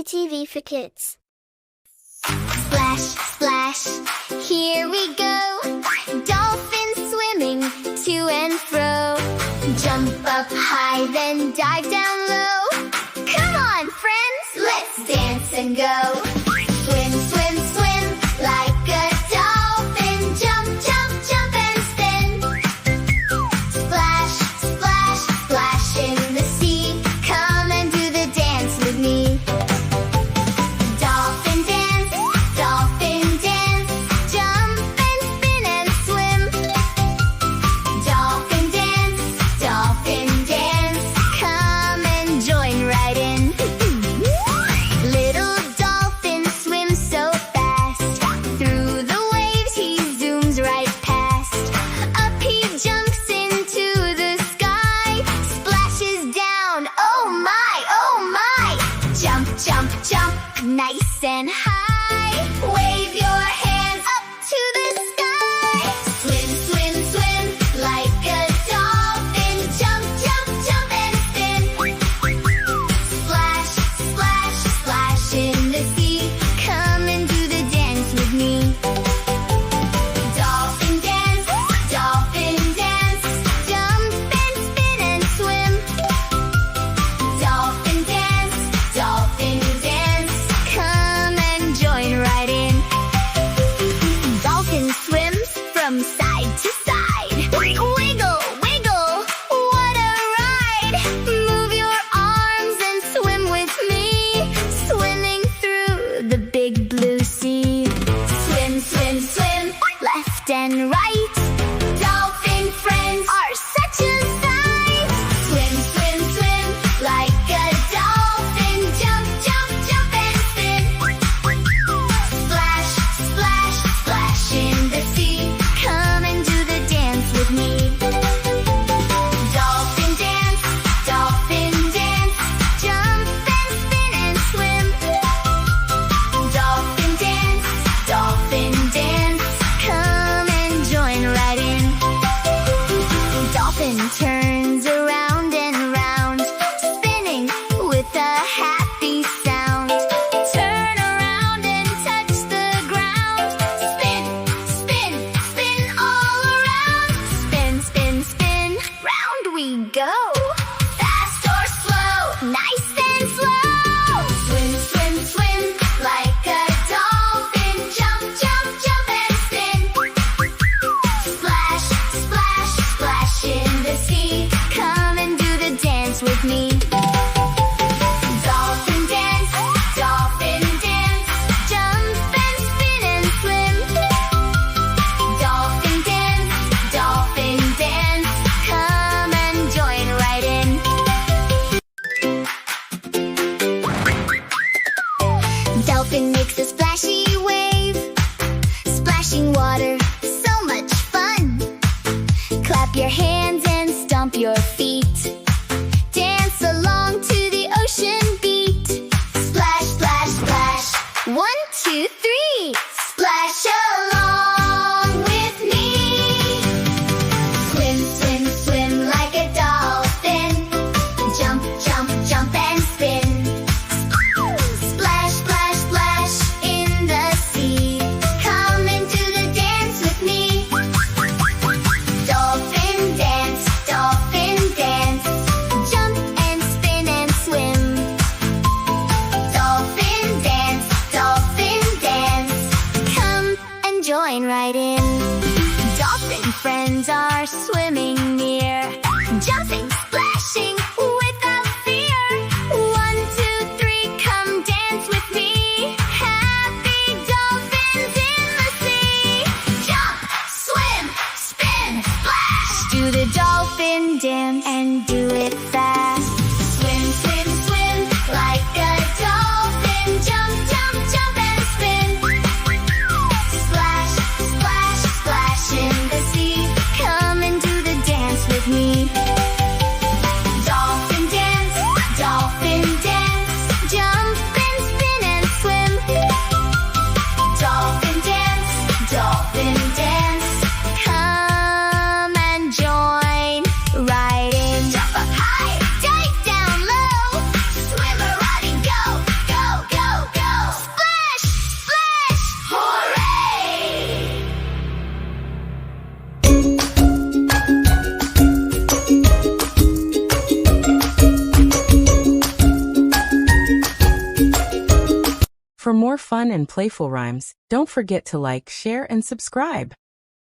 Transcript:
TV for kids. Splash, splash, here we go. Dolphins swimming to and fro. Jump up high, then dive down low. Come on, friends, let's dance and go. Swim, swim, swim, like a dolphin. Jump, jump, jump and spin. Splash, splash, splash in the sea. Come and do the dance with me. Dolphin dance, jump and spin and swim. Dolphin dance, come and join right in. Little dolphin swims so fast. Through the waves he zooms right past. Up he jumps into the sky. Splashes down, oh my. Jump, jump, jump, nice and high. Wave your hands up to the sky. Swim, swim, swim, like a dolphin. Jump, jump, jump and spin. Splash, splash, splash in the sea. Come and do the dance with me. Dolphin dance, jump and spin and swim. Dolphin dance, come and join right in. Dolphin swims from side to side. Wiggle, wiggle, what a ride. Move your arms and swim with me. Swimming through the big blue sea. Swim, swim, swim, left and right. Dolphin friends are such a sight. Swim, swim, swim, like a dolphin. Jump, jump, jump and spin. Splash, splash, splash in the sea. Come and do the dance with me. Dolphin dance, jump and spin and swim. Dolphin dance, come and join right in. Dolphin turns around and round, spinning with a happy sound. Turn around and touch the ground. Spin, spin, spin all around. Spin, spin, spin, round we go. Fast or slow, nice and slow. Swim, swim, swim, like a dolphin. Jump, jump, jump and spin. Splash, splash, splash in the sea. Come and do the dance with me. Dolphin dance, jump and spin and swim. Dolphin dance, come and join right in. Dolphin makes a splashy wave. Splashing water, so much fun. Clap your hands and stomp your feet. Dance along to the ocean beat. Splash, splash, splash. 1, 2, 3. Splash along with me. Swim, swim, swim like a dolphin. Jump, jump, jump and spin. Splash, splash, splash in the sea. Come and do the dance with me. Dolphin dance, jump and spin and swim. Dolphin dance, come and join right in. Dolphin friends are swimming near, jumping, splashing without fear. 1, 2, 3, come dance with me. Happy dolphins in the sea. Jump, swim, spin, splash. Do the dolphin dance and do it fast. Swim, swim, swim, like a dolphin. Jump, jump, jump and spin. Splash, splash, splash in the sea. Come and do For more fun and playful rhymes, don't forget to like, share, and subscribe.